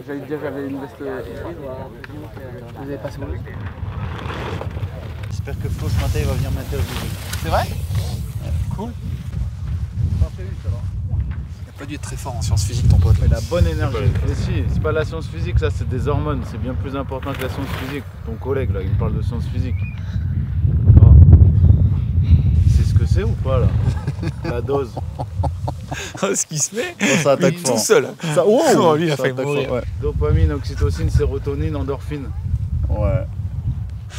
J'allais te dire, j'avais une veste hybride. Vous avez passé où? J'espère que Flo ce matin il va venir m'interviewer. C'est vrai? Ouais. Cool. Pas prévu ça va. Il n'a pas dû être très fort en sciences physiques ton pote. Il a bonne énergie. Mais si, c'est pas la science physique, ça c'est des hormones. C'est bien plus important que la science physique. Ton collègue là, il me parle de science physique. Oh. C'est ce que c'est ou pas là? La dose. Ce qui se met, oh, ça attaque fort. tout seul. Ça, oh, oh, lui il a fait mourir. Fort, ouais. Dopamine, oxytocine, sérotonine, endorphine. Ouais.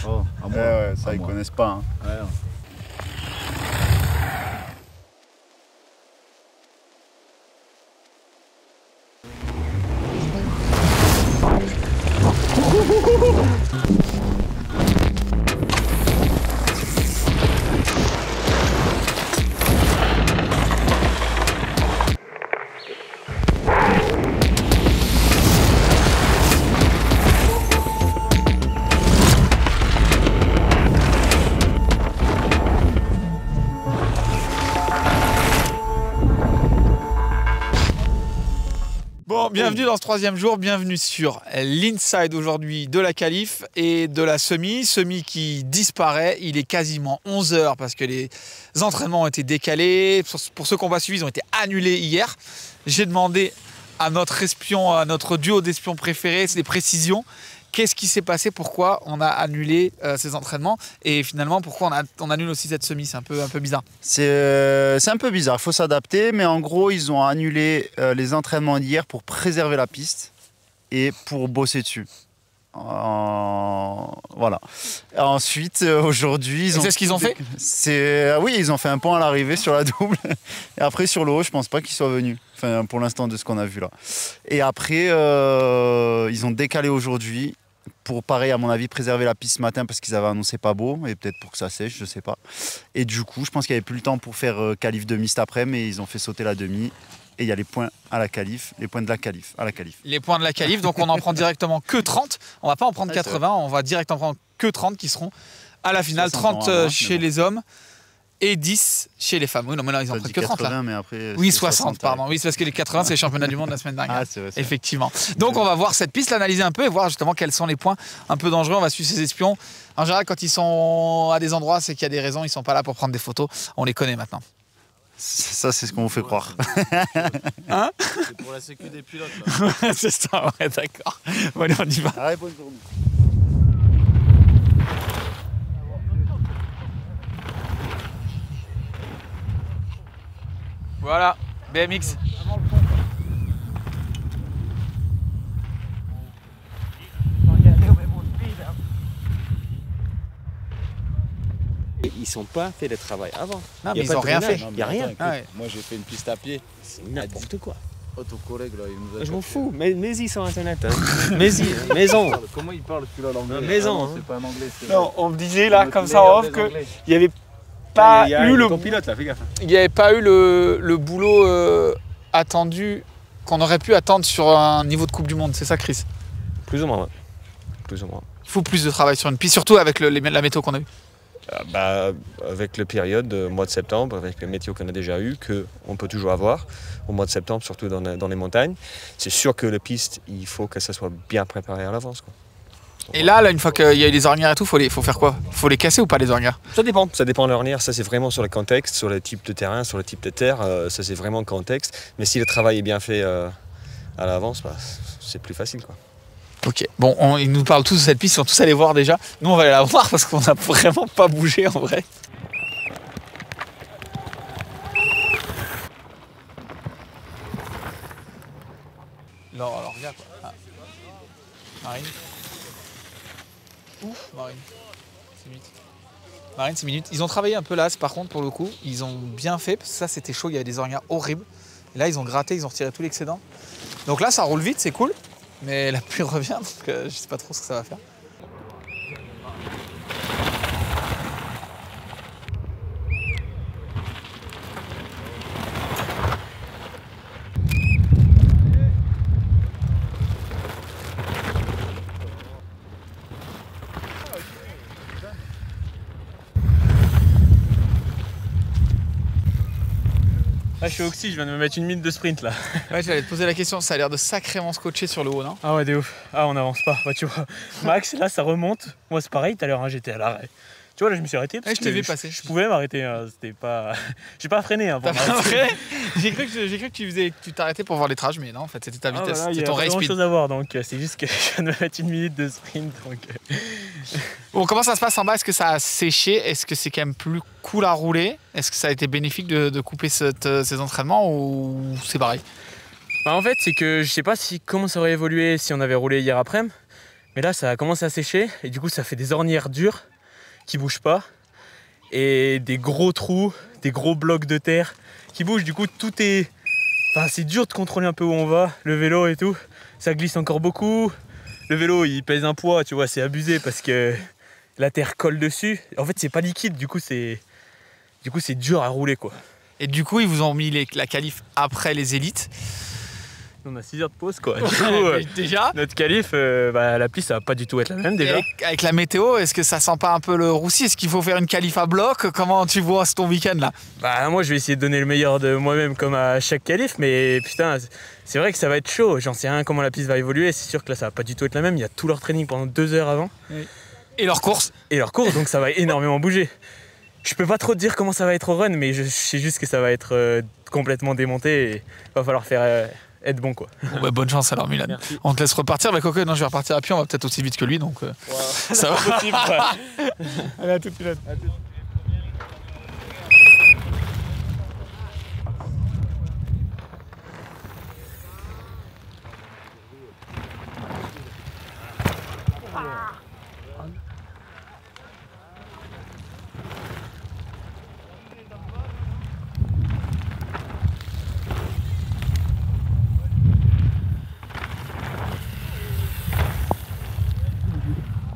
Oh, à moi. Ouais, ça ils connaissent pas. Hein. Ouais. Bon, bienvenue dans ce troisième jour, bienvenue sur l'inside aujourd'hui de la qualif et de la semi. Semi qui disparaît, il est quasiment 11 h parce que les entraînements ont été décalés. Pour ceux qu'on va suivre, ils ont été annulés hier. J'ai demandé à notre espion, à notre duo d'espions préférés, c'est des précisions. Qu'est-ce qui s'est passé? Pourquoi on a annulé ces entraînements? Et finalement, pourquoi on annule aussi cette semi? C'est un peu bizarre. C'est un peu bizarre, il faut s'adapter. Mais en gros, ils ont annulé les entraînements d'hier pour préserver la piste et pour bosser dessus. Voilà. Ensuite, aujourd'hui, ils ont... C'est ce qu'ils ont fait? Oui, ils ont fait un pont à l'arrivée sur la double. Et après, sur le haut, je pense pas qu'ils soient venus. Enfin, pour l'instant, de ce qu'on a vu là. Et après, ils ont décalé aujourd'hui pour, pareil, à mon avis, préserver la piste ce matin parce qu'ils avaient annoncé pas beau et peut-être pour que ça sèche, je sais pas. Et du coup, je pense qu'il n'y avait plus le temps pour faire qualif demi cet après, mais ils ont fait sauter la demi. Et il y a les points à la qualif, les points de la qualif, à la qualif. Les points de la qualif, donc on en prend directement que 30. On va pas en prendre 80, on va directement prendre que 30 qui seront à la finale. 30 chez les hommes et 10 chez les femmes. Oui, non, mais là, ils en prennent que 30 80, là. Mais après, oui, 60, pardon. Oui, c'est parce que les 80, c'est les championnats du monde la semaine dernière. Ah, c'est vrai, effectivement. Donc on va voir cette piste, l'analyser un peu et voir justement quels sont les points un peu dangereux. On va suivre ces espions. En général, quand ils sont à des endroits, c'est qu'il y a des raisons. Ils sont pas là pour prendre des photos. On les connaît maintenant. Ça, c'est ce qu'on vous fait croire. Hein? C'est pour la sécu des pilotes. Là. C'est ça, ouais, d'accord. Bon, allez, on y va. Allez, bonne journée. Voilà, BMX. Ils sont pas fait le travail avant. Non, mais ils n'ont rien fait. Il n'y a rien. Ah ouais. Moi, j'ai fait une piste à pied. C'est n'importe quoi. Oh, ton collègue, là, il nous a... Je m'en fous. Mais-y sur Internet. Hein. Maison. Comment il parle, celui-là, l'anglais? Maison. C'est pas un anglais. Non, on me disait là, comme ça en off, qu'il n'y avait pas eu le... pilote, là, fais gaffe. Il n'y avait pas eu le boulot attendu, qu'on aurait pu attendre sur un niveau de Coupe du Monde. C'est ça, Chris? Plus ou moins, ouais. Plus ou moins. Il faut plus de travail sur une piste, surtout avec la météo qu'on a eue. Avec la période mois de septembre, avec le météo qu'on a déjà eu, qu'on peut toujours avoir au mois de septembre, surtout dans les montagnes, c'est sûr que la piste, il faut que ça soit bien préparé à l'avance. Et là, une fois qu'il y a eu les ornières et tout, faut faire quoi? Faut les casser ou pas, les ornières? Ça dépend de l'ornière, ça c'est vraiment sur le contexte, sur le type de terrain, sur le type de terre, ça c'est vraiment le contexte. Mais si le travail est bien fait à l'avance, c'est plus facile, quoi. Ok, bon, ils nous parlent tous de cette piste, ils sont tous allés voir déjà. Nous, on va aller la voir parce qu'on n'a vraiment pas bougé en vrai. Non, alors regarde quoi. Ah. Marine. Ouf, Marine. C'est minutes. Marine, c'est minutes. Ils ont travaillé un peu là, par contre, pour le coup. Ils ont bien fait, parce que ça, c'était chaud, il y avait des ornières horribles. Et là, ils ont gratté, ils ont retiré tout l'excédent. Donc là, ça roule vite, c'est cool. Mais la pluie revient, donc je sais pas trop ce que ça va faire. Ah, je suis oxy, je viens de me mettre une minute de sprint là. Ouais, j'allais te poser la question, ça a l'air de sacrément scotcher sur le haut, non? Ah ouais, de ouf. Ah, on avance pas. Bah, tu vois, Max, là, ça remonte. Moi, c'est pareil, tout à l'heure, hein, j'étais à l'arrêt. Tu vois, là, je me suis arrêté. Ouais, je t'ai vu passer. Je pouvais m'arrêter. Hein, c'était pas. J'ai pas freiné. Hein, T'as pas freiné? J'ai cru que tu t'arrêtais pour voir les trages, mais non, en fait, c'était ta vitesse. Voilà, c'était ton race speed. Il y a speed. grand chose à voir, donc c'est juste que je viens de me mettre une minute de sprint. Donc, Bon, comment ça se passe en bas? Est-ce que ça a séché? Est-ce que c'est quand même plus cool à rouler? Est-ce que ça a été bénéfique de couper ces entraînements ou c'est pareil? Bah, en fait, c'est que je sais pas comment ça aurait évolué si on avait roulé hier après-midi. Mais là, ça a commencé à sécher et du coup, ça fait des ornières dures qui bougent pas. Et des gros trous, des gros blocs de terre qui bougent. Du coup, tout est... Enfin, c'est dur de contrôler un peu où on va, le vélo et tout. Ça glisse encore beaucoup. Le vélo, il pèse un poids, tu vois, c'est abusé parce que la terre colle dessus. En fait, c'est pas liquide, du coup, c'est dur à rouler, quoi. Et du coup, ils vous ont mis la qualif après les élites. On a 6 heures de pause, quoi. Du coup, déjà notre qualif, la piste, ça va pas du tout être la même, déjà. Avec la météo, est-ce que ça sent pas un peu le roussi? Est-ce qu'il faut faire une qualif à bloc? Comment tu vois ton week-end, là? Bah, moi, je vais essayer de donner le meilleur de moi-même comme à chaque qualif, mais putain, c'est vrai que ça va être chaud. J'en sais rien comment la piste va évoluer. C'est sûr que là, ça va pas du tout être la même. Il y a tout leur training pendant 2 heures avant. Oui. Et leur course? Et leur course, donc ça va énormément bouger. Je peux pas trop te dire comment ça va être au run, mais je sais juste que ça va être complètement démonté et va falloir faire... être bon, quoi. Bon, bah, bonne chance alors, Milan. Merci. On te laisse repartir. Bah, quoique, non, je vais repartir à pied. On va peut-être aussi vite que lui, donc Wow. ça va. Possible, ouais. Allez, à tout, Milan.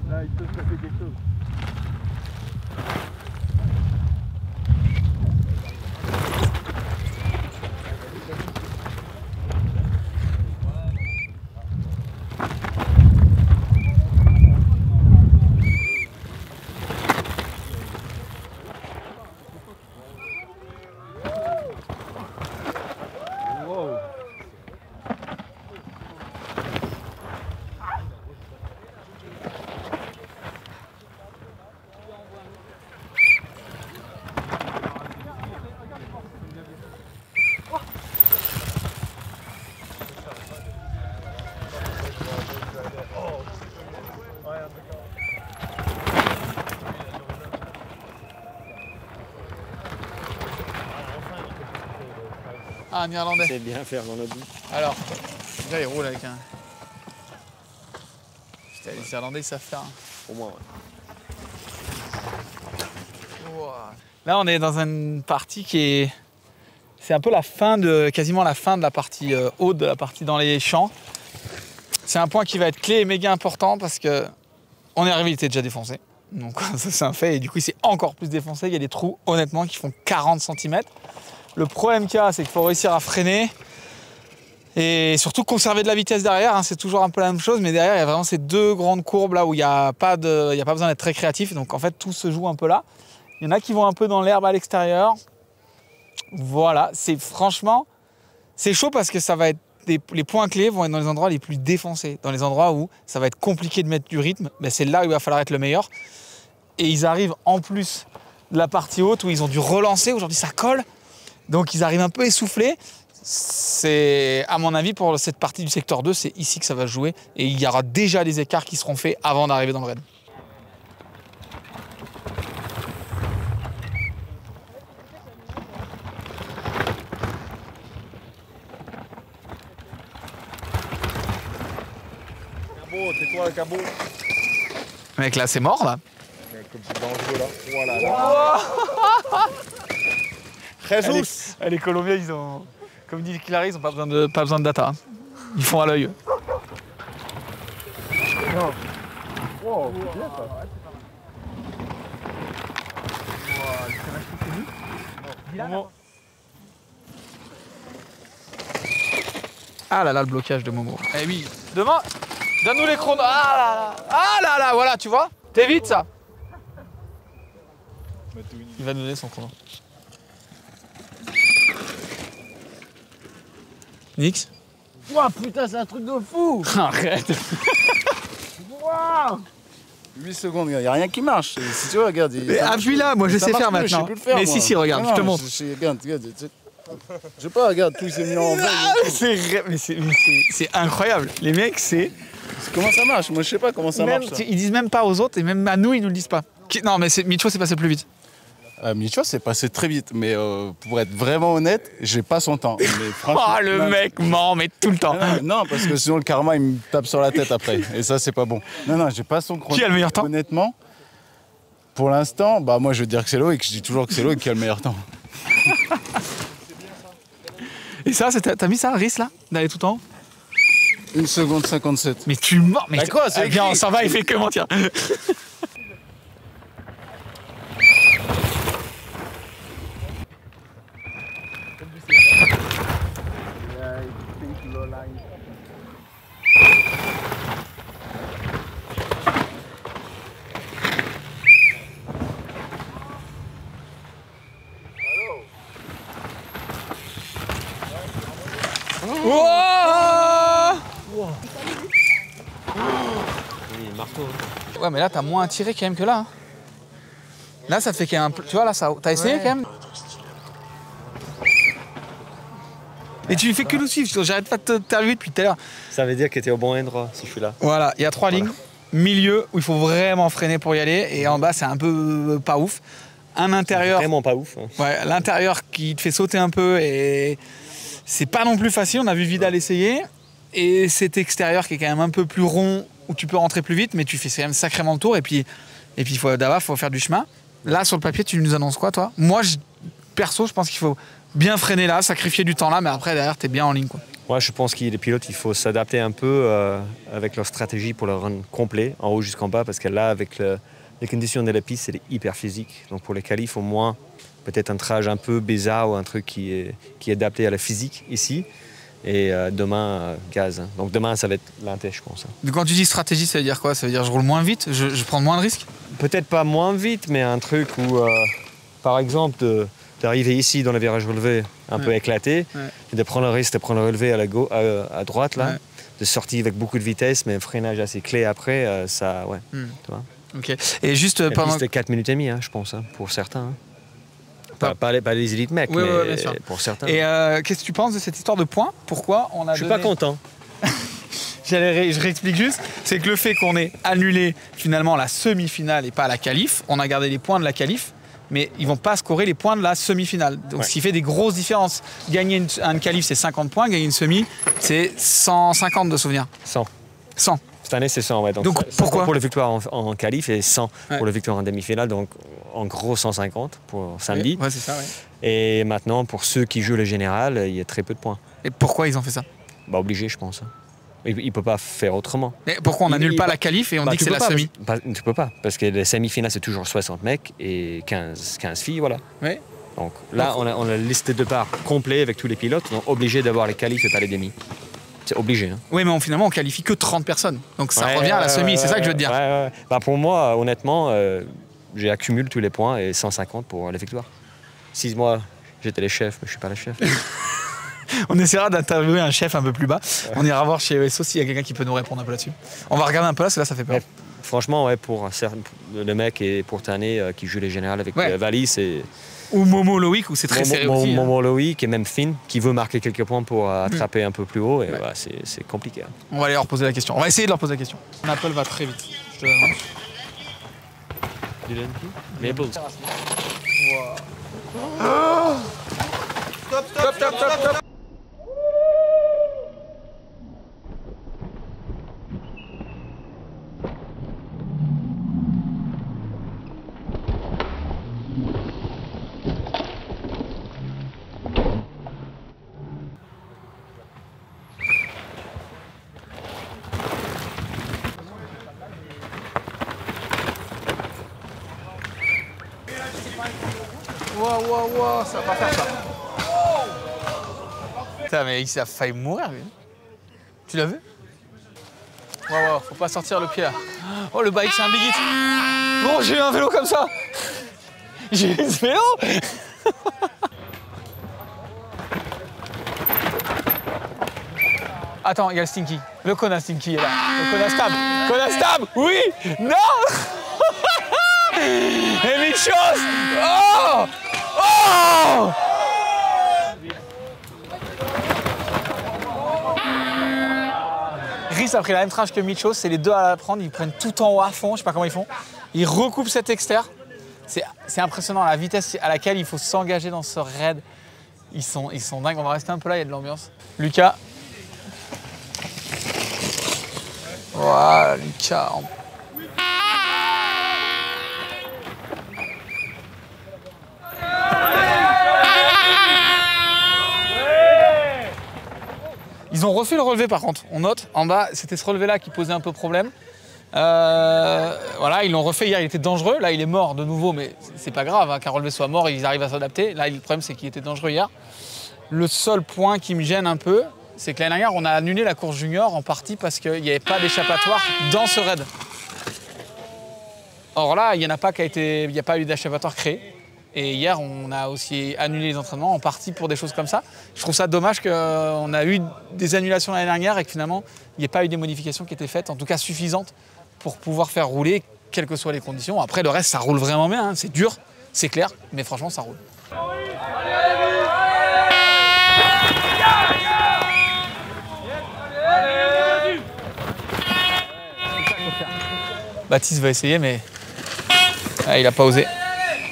Là, il peut se passer quelque chose. Ah, un Irlandais. C'est bien faire dans notre vie. Alors, là, il roule avec un. Putain, les Irlandais, ils savent faire. Au moins, ouais. Ouah. Là, on est dans une partie qui est. C'est un peu quasiment la fin de la partie haute, de la partie dans les champs. C'est un point qui va être clé et méga important parce que on est arrivé, il était déjà défoncé. Donc ça c'est un fait et du coup il s'est encore plus défoncé. Il y a des trous honnêtement qui font 40 cm. Le problème qu'il y a, c'est qu'il faut réussir à freiner et surtout conserver de la vitesse derrière. Hein. C'est toujours un peu la même chose, mais derrière il y a vraiment ces deux grandes courbes là où il n'y a pas besoin d'être très créatif. Donc en fait tout se joue un peu là. Il y en a qui vont un peu dans l'herbe à l'extérieur. Voilà, franchement, c'est chaud parce que ça va être les points clés vont être dans les endroits les plus défoncés, dans les endroits où ça va être compliqué de mettre du rythme. Ben c'est là où il va falloir être le meilleur. Et ils arrivent en plus de la partie haute où ils ont dû relancer. Aujourd'hui, ça colle. Donc, ils arrivent un peu essoufflés. C'est, à mon avis, pour cette partie du secteur 2, c'est ici que ça va jouer. Et il y aura déjà des écarts qui seront faits avant d'arriver dans le raid. C'est toi le cabot. Mec, là, c'est mort, là. Comme c'est dangereux là. Voilà. Là. Jesus. Les Colombiens, ils ont, comme dit Clary, ils n'ont pas besoin de data. Hein. Ils font à l'œil. Wow, c'est bien ça. Ah là là, le blocage de Momo. Eh oui, demain, donne-nous les chronos. Ah là là, voilà, tu vois. T'es vite, ça. Il va nous donner son chrono. Nix. Ouah, putain, c'est un truc de fou. Arrête. Waouh. 8 secondes, il n'y a rien qui marche. Si tu veux, regarde. Appuie-là, moi je sais faire plus, je sais maintenant. plus le faire, Mais moi. si, regarde, Non, je te non, montre. Regarde. Je sais pas, regarde, tout s'est mis en veille. C'est incroyable. Les mecs, c'est. Comment ça marche? Moi, je sais pas comment ça marche. Ça. Ils disent même pas aux autres et même à nous, ils nous le disent pas. Non, mais Micho, c'est passé plus vite. Micho, c'est passé très vite, mais pour être vraiment honnête, j'ai pas son temps. Mais Oh, le mec ment, mais tout le temps. Non, parce que sinon le karma il me tape sur la tête après, et ça c'est pas bon. Non, j'ai pas son chrono. Qui a le meilleur temps? Honnêtement, pour l'instant, bah moi je vais dire que c'est Loïc. Je dis toujours que c'est Loïc qui a le meilleur temps. Et ça, t'as mis ça, Rhys, là, d'aller tout en haut? 1 seconde 57. Mais tu mens. Mais bah quoi, c'est bien, écrit. on s'en va, il fait que mentir. Ouais, mais là, t'as moins tiré quand même que là. Hein. Là, ça te fait qu'il y a un peu. Tu vois, là, ça. T'as essayé quand même? Et tu fais que nous suivre, j'arrête pas de t'interviewer depuis tout à l'heure. Ça veut dire que tu es au bon endroit si je suis là. Voilà, il y a 3 lignes. Milieu, où il faut vraiment freiner pour y aller. Et en bas, c'est un peu pas ouf. Un intérieur. Vraiment pas ouf. Hein. Ouais, l'intérieur qui te fait sauter un peu. Et c'est pas non plus facile. On a vu Vidal essayer. Et cet extérieur qui est quand même un peu plus rond, où tu peux rentrer plus vite, mais tu fais quand même sacrément le tour. Et puis d'abord, il faut faire du chemin. Là, sur le papier, tu nous annonces quoi, toi? Moi, perso, je pense qu'il faut bien freiner là, sacrifier du temps là, mais après, derrière, t'es bien en ligne, quoi. Moi, je pense que les pilotes, il faut s'adapter un peu avec leur stratégie pour le run complet, en haut jusqu'en bas, parce que là, avec les conditions de la piste, c'est hyper physique. Donc pour les qualifs, au moins, peut-être un trage un peu bizarre ou un truc qui est adapté à la physique ici. Et demain, gaz. Donc demain, ça va être l'inté, je pense. Mais quand tu dis stratégie, ça veut dire quoi? Ça veut dire je roule moins vite, je prends moins de risques? Peut-être pas moins vite, mais un truc où, par exemple, d'arriver ici dans le virage relevé un peu éclaté, et de prendre le risque de prendre le relevé à droite, là, de sortir avec beaucoup de vitesse, mais un freinage assez clé après, ça, ouais. Tu vois. Ok. Et juste La pendant... piste de 4 minutes et demie, hein, je pense, hein, pour certains. Hein. Pas les élites mecs, Oui, mais bien sûr. pour certains. Et qu'est-ce que tu penses de cette histoire de points? Pourquoi on a Je suis pas content. Je réexplique juste, c'est que le fait qu'on ait annulé finalement la semi-finale et pas la qualif, on a gardé les points de la qualif, mais ils vont pas scorer les points de la semi-finale. Donc ce qui fait des grosses différences. Gagner une qualif, c'est 50 points, gagner une semi, c'est 150 de souvenirs. 100. 100. Cette année, c'est 100, ouais. Donc 100 pourquoi pour la victoire en qualif et 100 pour la victoire en demi-finale. Donc en gros 150 pour samedi. Ouais, c'est ça, ouais. Et maintenant, pour ceux qui jouent le général, il y a très peu de points. Et pourquoi ils ont fait ça? Bah obligé, je pense. Il ne peut pas faire autrement. Mais pourquoi on n'annule pas la qualif et on dit que c'est la semi? Tu peux pas, parce que les semi-finales, c'est toujours 60 mecs et 15 filles, voilà. Ouais. Donc là, on a la liste de départ complet avec tous les pilotes, donc obligé d'avoir les qualifs et pas les demi. C'est obligé. Hein. Oui, mais finalement, on qualifie que 30 personnes. Donc ça revient à la semi, c'est ça que je veux te dire. Bah, pour moi, honnêtement, j'ai accumulé tous les points et 150 pour la victoire. 6 mois, j'étais le chef, mais je suis pas le chef. On essaiera d'interviewer un chef un peu plus bas. On ira voir chez ESO s'il y a quelqu'un qui peut nous répondre un peu là-dessus. On va regarder un peu là, parce que là, ça fait peur. Franchement, ouais, pour le mec et pour Tané qui joue les générales avec Vali, c'est... Ou Momo Loïc, où c'est très serré aussi. Momo Loïc et même Finn, qui veut marquer quelques points pour attraper un peu plus haut. Et voilà, c'est compliqué. Hein. On va aller leur poser la question. On va essayer de leur poser la question. Apple va très vite, je te l'annonce. Maples. Wow. Stop, stop, stop, stop, stop. Wow, ça va pas faire ça. Putain, mais il a failli mourir, lui. Tu l'as vu? Wow, faut pas sortir le pied là. Oh, le bike, c'est un big hit. Bon, j'ai eu un vélo comme ça. J'ai eu ce vélo. Attends, il y a le Stinky. Le Kona Stinky est là. Le Kona Stab. Kona Stab. Oui. Non. Et Michos. Oh. Oh. Rhys a pris la même tranche que Michos, c'est les deux à la prendre, ils prennent tout en haut à fond, je sais pas comment ils font. Ils recoupent cet externe. C'est impressionnant la vitesse à laquelle il faut s'engager dans ce raid. Ils sont dingues, on va rester un peu là, il y a de l'ambiance. Lucas. Voilà, Lucas. Ils ont refait le relevé par contre, on note, en bas, c'était ce relevé-là qui posait un peu problème. Voilà, ils l'ont refait hier, il était dangereux, là il est mort de nouveau, mais c'est pas grave, hein, qu'un relevé soit mort, ils arrivent à s'adapter. Là le problème c'est qu'il était dangereux hier. Le seul point qui me gêne un peu, c'est que l'année dernière on a annulé la course junior en partie parce qu'il n'y avait pas d'échappatoire dans ce raid. Or là, il n'y a pas eu d'échappatoire créé. Et hier, on a aussi annulé les entraînements en partie pour des choses comme ça. Je trouve ça dommage qu'on a eu des annulations l'année dernière et que finalement, il n'y ait pas eu des modifications qui étaient faites, en tout cas suffisantes pour pouvoir faire rouler, quelles que soient les conditions. Après, le reste, ça roule vraiment bien. Hein. C'est dur, c'est clair, mais franchement, ça roule. Baptiste va essayer, mais il n'a pas osé.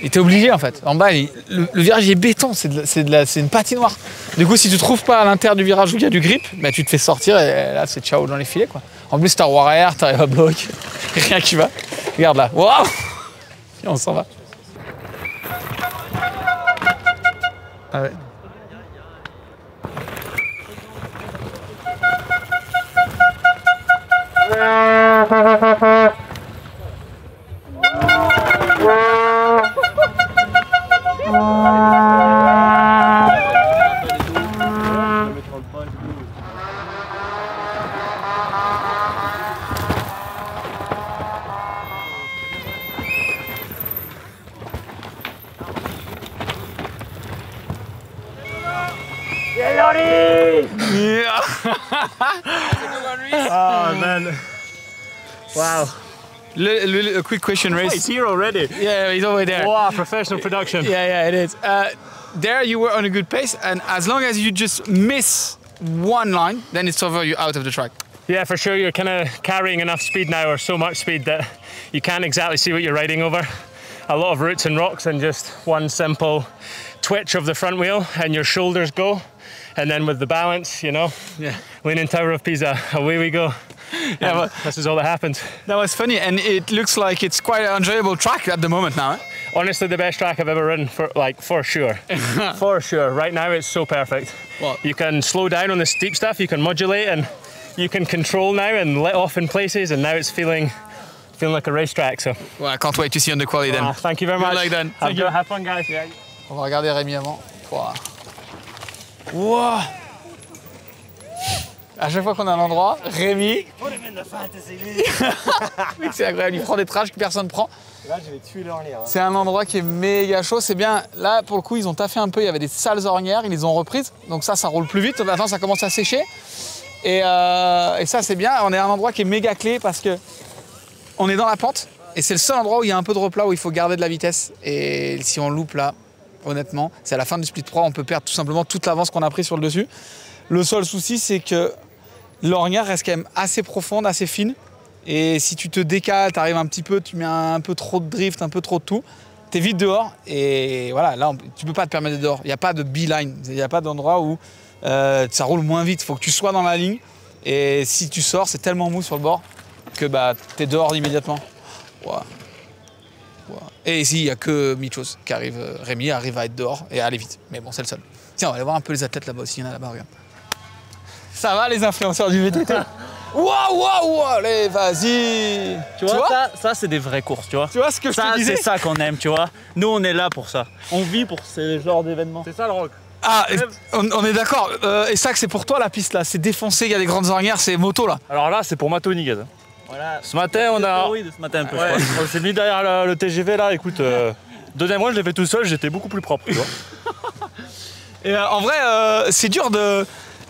Il était obligé en fait. En bas, le virage est béton, c'est une patinoire. Du coup, si tu ne trouves pas à l'intérieur du virage où il y a du grip, bah, tu te fais sortir et là, c'est ciao dans les filets. Quoi. En plus, t'as warrior, t'arrives à bloc, rien qui va. Regarde là, waouh! Et on s'en va. Ah ouais. Yeah. Oh man. Wow. A quick question, Rhys. He's here already. Yeah, he's over there. Wow, professional production. Yeah, it is. There you were on a good pace, and as long as you just miss one line, then it's over, you're out of the track. Yeah, for sure. You're kind of carrying enough speed now, or so much speed that you can't exactly see what you're riding over. A lot of roots and rocks, and just one simple twitch of the front wheel, and your shoulders go. And then with the balance, you know, Leaning Tower of Pisa, away we go. Yeah, well, this is all that happens. That was funny, and it looks like it's quite an enjoyable track at the moment now. Eh? Honestly, the best track I've ever ridden, for sure. For sure. Right now, it's so perfect. Well, you can slow down on the steep stuff, you can modulate, and you can control now and let off in places, and now it's feeling like a racetrack. So. Well, I can't wait to see you on the quali then. Thank you very much. Good luck then. Have fun, guys. Yeah. On va regarder Rémi avant. Wow. À chaque fois qu'on a un endroit, Rémi. C'est agréable, il prend des trash que personne ne prend. Là, je vais tuer l'ornière. C'est un endroit qui est méga chaud. C'est bien, là, pour le coup, ils ont taffé un peu. Il y avait des sales ornières, ils les ont reprises. Donc ça roule plus vite. Maintenant, ça commence à sécher. Et ça, c'est bien. On est à un endroit qui est méga clé parce que on est dans la pente. Et c'est le seul endroit où il y a un peu de replat, où il faut garder de la vitesse. Et si on loupe là, honnêtement, c'est à la fin du split 3, on peut perdre tout simplement toute l'avance qu'on a pris sur le dessus. Le seul souci, c'est que l'ornière reste quand même assez profonde, assez fine. Et si tu te décales, tu arrives un petit peu, tu mets un peu trop de drift, un peu trop de tout, tu es vite dehors. Et voilà, là, tu peux pas te permettre d'être dehors. Il n'y a pas de beeline, il n'y a pas d'endroit où ça roule moins vite. Il faut que tu sois dans la ligne. Et si tu sors, c'est tellement mou sur le bord que bah, tu es dehors immédiatement. Wow. Wow. Et ici, il n'y a que Michos qui arrive. Rémi arrive à être dehors et à aller vite. Mais bon, c'est le seul. Tiens, on va aller voir un peu les athlètes là-bas aussi. Il y en a là-bas, regarde. Ça va, les influenceurs du VTT? Waouh, allez, vas-y. Tu vois ça c'est des vraies courses, tu vois. Tu vois ce que je te disais? C'est ça qu'on aime, tu vois. Nous, on est là pour ça. On vit pour ce genre d'événements. C'est ça le rock. Ah, on est d'accord. Et ça, c'est pour toi la piste là. C'est défoncé, il y a des grandes ornières, c'est moto là. Alors là, c'est pour Matoni, gars. Voilà. Ce matin, on a. Oui, ce matin un peu. Ouais, on s'est mis derrière le TGV là. Écoute, deuxième mois, je l'ai fait tout seul, j'étais beaucoup plus propre, tu vois. Et en vrai, c'est dur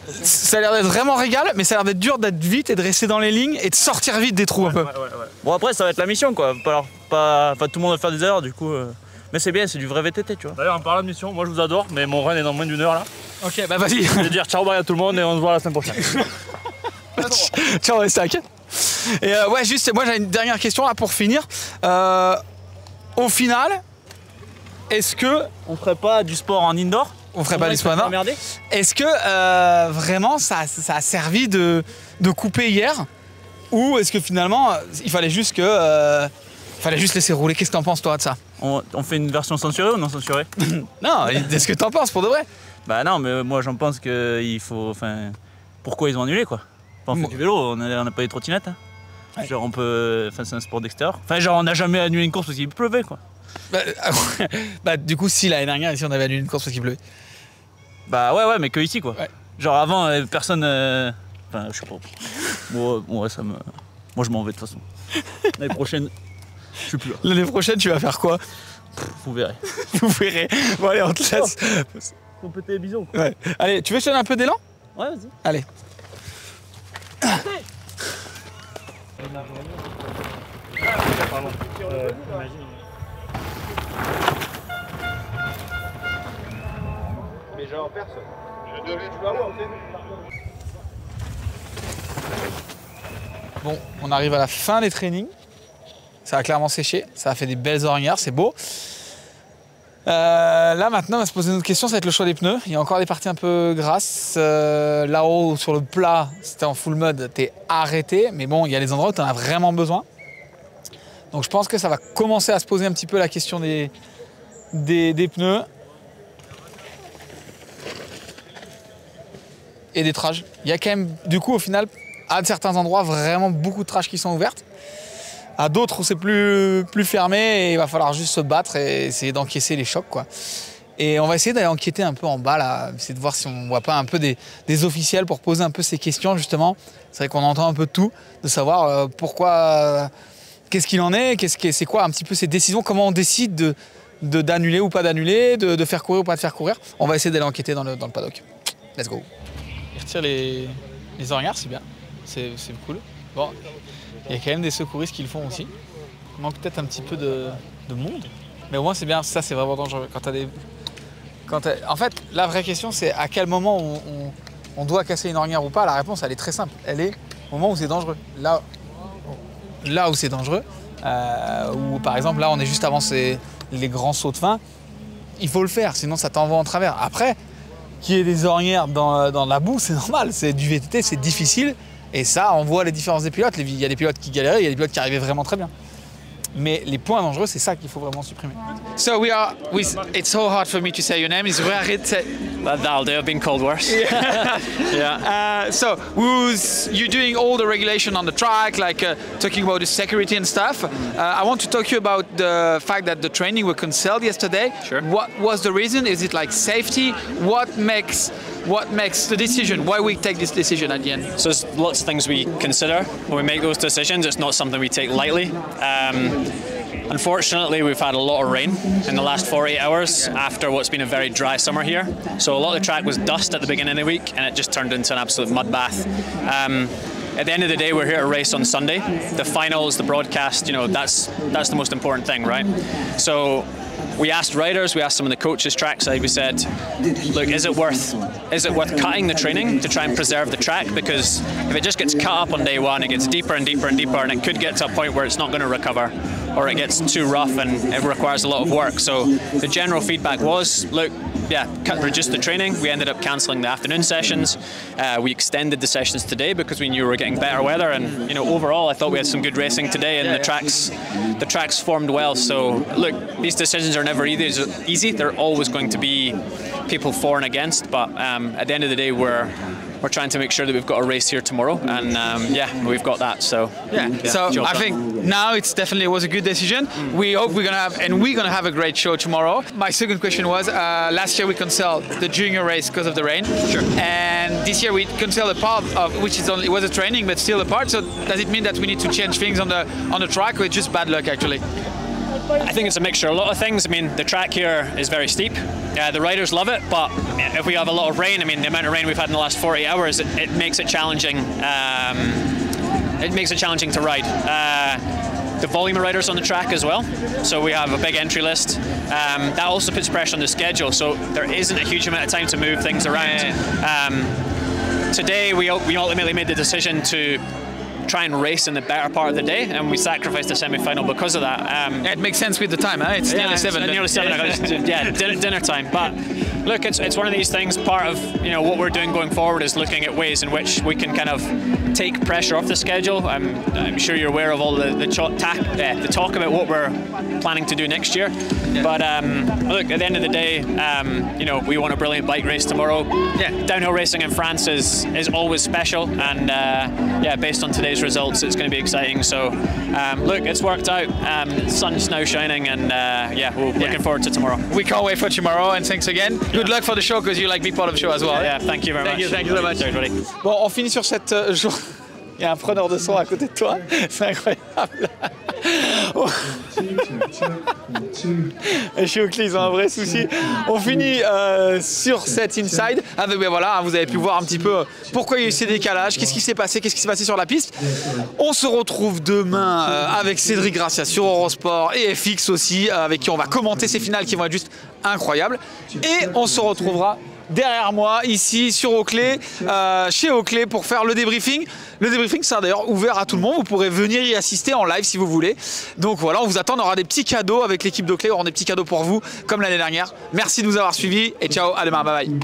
Ça a l'air d'être vraiment régal, mais ça a l'air d'être dur d'être vite et de rester dans les lignes et de sortir vite des trous un peu. Bon après ça va être la mission quoi, pas tout le monde va faire des erreurs du coup. Mais c'est bien, c'est du vrai VTT tu vois. D'ailleurs en parlant de mission, moi je vous adore, mais mon run est dans moins d'une heure là. Ok, bah vas-y. Je vais dire ciao bye à tout le monde et on se voit la semaine prochaine. Ciao les stacks. Et ouais, juste, moi j'ai une dernière question là pour finir. Au final, est-ce que... On ferait pas du sport en indoor? On ferait pas du sport en indoor. Est-ce que vraiment ça a servi de couper hier? Ou est-ce que finalement il fallait juste laisser rouler? Qu'est-ce que t'en penses toi de ça? On fait une version censurée ou non censurée? Non, est-ce que t'en penses pour de vrai? Bah non, mais moi j'en pense qu'il faut... Enfin, pourquoi ils ont annulé quoi? On fait du vélo, on n'a pas les trottinettes. Hein. Ouais. Genre on peut... Enfin c'est un sport d'extérieur. Enfin genre on n'a jamais annulé une course parce qu'il pleuvait quoi. Bah du coup si l'année dernière ici on avait annulé une course parce qu'il pleuvait. Bah ouais mais que ici quoi. Ouais. Genre avant personne... Enfin je sais pas. Moi ça me... Moi je m'en vais de toute façon. L'année prochaine, je suis plus là. L'année prochaine tu vas faire quoi? Vous verrez. Vous verrez. Bon allez on te laisse. Faut péter les bisons. Ouais. Allez, tu veux que je te donne un peu d'élan? Ouais vas-y. Allez. Mais genre personne. Tu vas voir, Bon, on arrive à la fin des trainings. Ça a clairement séché. Ça a fait des belles ornières, c'est beau. Là maintenant on va se poser une autre question, ça va être le choix des pneus. Il y a encore des parties un peu grasses. Là-haut sur le plat, c'était en full mud, t'es arrêté. Mais bon, il y a des endroits où tu en as vraiment besoin. Donc je pense que ça va commencer à se poser un petit peu la question des pneus. Et des trages. Il y a quand même, du coup au final, à certains endroits, vraiment beaucoup de trages qui sont ouvertes. À d'autres où c'est plus fermé et il va falloir juste se battre et essayer d'encaisser les chocs quoi. Et on va essayer d'aller enquêter un peu en bas là, essayer de voir si on voit pas un peu des officiels pour poser un peu ces questions justement. C'est vrai qu'on entend un peu de tout, de savoir pourquoi, qu'est-ce qu'il en est, c'est quoi un petit peu ces décisions, comment on décide d'annuler ou pas d'annuler, de faire courir ou pas de faire courir. On va essayer d'aller enquêter dans le paddock. Let's go. Il retire les ornières, c'est bien, c'est cool. Bon. Il y a quand même des secouristes qui le font aussi. Il manque peut-être un petit peu de monde. Mais au moins c'est bien, ça c'est vraiment dangereux. En fait, la vraie question c'est à quel moment on doit casser une ornière ou pas. La réponse elle est très simple. Elle est au moment où c'est dangereux. Là où c'est dangereux, ou par exemple là on est juste avant les grands sauts de fin, il faut le faire, sinon ça t'envoie en travers. Après, qu'il y ait des ornières dans la boue, c'est normal. C'est du VTT, c'est difficile. Et ça, on voit les différences des pilotes. Il y a des pilotes qui galéraient, il y a des pilotes qui arrivaient vraiment très bien. Mais les points dangereux, c'est ça qu'il faut vraiment supprimer. So it's so hard for me to say your name. It's Rarit. That'll do. I've been called worse. Yeah. So you're doing all the regulation on the track, like talking about the security and stuff. I want to talk to you about the fact that the training were cancelled yesterday. Sure. What was the reason? Is it like safety? What makes the decision? Why we take this decision at the end? So there's lots of things we consider when we make those decisions. It's not something we take lightly. Unfortunately, we've had a lot of rain in the last 48 hours after what's been a very dry summer here. So a lot of the track was dust at the beginning of the week and it just turned into an absolute mud bath. At the end of the day, we're here to race on Sunday. The finals, the broadcast, that's the most important thing, right? So we asked riders, we asked some of the coaches trackside, we said, look, is it worth cutting the training to try and preserve the track? Because if it just gets cut up on day one, it gets deeper and deeper and deeper, and it could get to a point where it's not going to recover, or it gets too rough and it requires a lot of work. So the general feedback was, look, reduce the training. We ended up cancelling the afternoon sessions. We extended the sessions today because we knew we were getting better weather, and overall I thought we had some good racing today, and the tracks formed well. So look, these decisions are never easy. They're always going to be people for and against, but at the end of the day we're trying to make sure that we've got a race here tomorrow, and we've got that. So so I think now it's definitely was a good decision. We hope we're gonna have a great show tomorrow. My second question was, last year we canceled the junior race because of the rain. Sure. And this year we canceled a part of which it was a training, but still a part. So does it mean that we need to change things on the track, or it's just bad luck actually? I think it's a mixture of a lot of things. I mean, the track here is very steep. The riders love it, but if we have a lot of rain, I mean, the amount of rain we've had in the last 48 hours, it makes it challenging. It makes it challenging to ride. The volume of riders on the track as well, so we have a big entry list. That also puts pressure on the schedule, so there isn't a huge amount of time to move things around. Today we ultimately made the decision to try and race in the better part of the day, and we sacrificed the semi-final because of that. Yeah, it makes sense with the time, huh? It's nearly 7. Nearly 7. Yeah, dinner time. But look, it's one of these things. Part of what we're doing going forward is looking at ways in which we can kind of take pressure off the schedule. I'm sure you're aware of all the talk about what we're planning to do next year. Yeah. But look, at the end of the day, we want a brilliant bike race tomorrow. Yeah, downhill racing in France is always special, and based on today's results, it's going to be exciting. So look, it's worked out. Sun's now shining, and we're looking forward to tomorrow. We can't wait for tomorrow, and thanks again. Good luck for the show, because you like being part of the show as well. Yeah, thank you very much. Thank you so much, everybody. Bon, on finit sur cette journée. Il y a un preneur de son à côté de toi, c'est incroyable. Chez Oakley, ils ont un vrai souci. On finit sur cet inside. Avec, voilà, vous avez pu voir un petit peu pourquoi il y a eu ces décalages, qu'est-ce qui s'est passé, qu'est-ce qui s'est passé sur la piste. On se retrouve demain avec Cédric Gracia sur Eurosport et FX aussi, avec qui on va commenter ces finales qui vont être juste incroyables. Et on se retrouvera derrière moi, ici, sur Oakley, chez Oakley, pour faire le débriefing. Le débriefing sera d'ailleurs ouvert à tout le monde. Vous pourrez venir y assister en live si vous voulez. Donc voilà, on vous attend. On aura des petits cadeaux avec l'équipe d'Oakley. On aura des petits cadeaux pour vous, comme l'année dernière. Merci de nous avoir suivis et ciao, à demain. Bye bye.